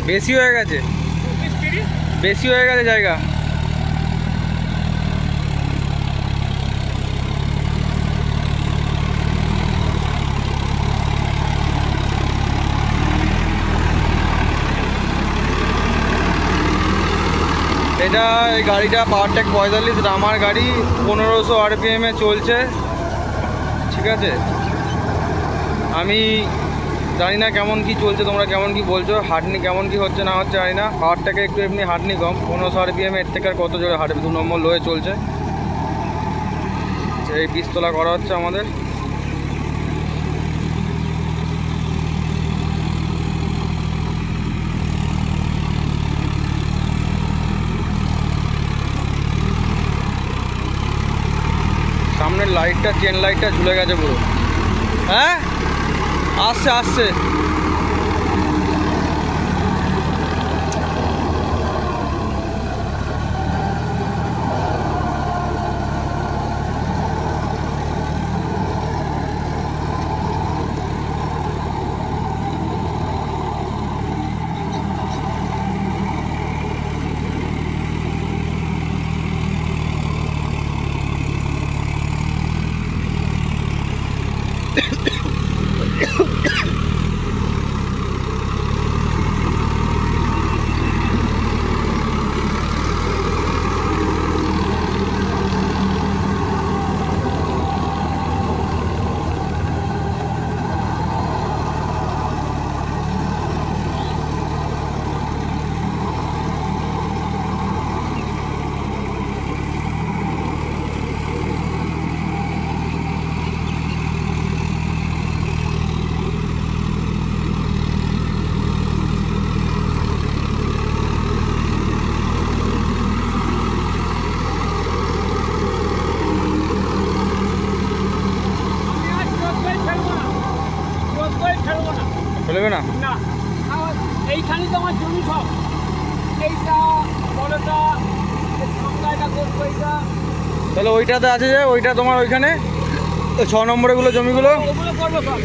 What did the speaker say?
বেশি হয়ে গেছে, বেশি হয়ে গেছে জায়গা। এটা এই গাড়িটা পাওয়ারটেক 45 রামার গাড়ি, 1500 RPM চলছে। ঠিক আছে, আমি জানি না কেমন কি চলছে, তোমরা কেমন কি বলছো, হাঁটনি কেমন কি হচ্ছে না হচ্ছে জানি না। পাওয়ারটেকে একটু এমনি হাঁটনি কম, 1500 RPM, এর থেকে আর কত জোরে হাঁটবে। 2 নম্বর লোয়ে চলছে, এই পিস্তলা করা হচ্ছে আমাদের। সামনের লাইটটা, চেন লাইটটা ঝুলে গেছে পুরো। হ্যাঁ আসছে আসছে। চলবে না, এইখানে তো আমার জমি সব, এইটা বড়টা, তাহলে ওইটাতে আছে যে ওইটা তোমার ওইখানে 6 নম্বরেগুলো জমিগুলো ওগুলো করবো সব।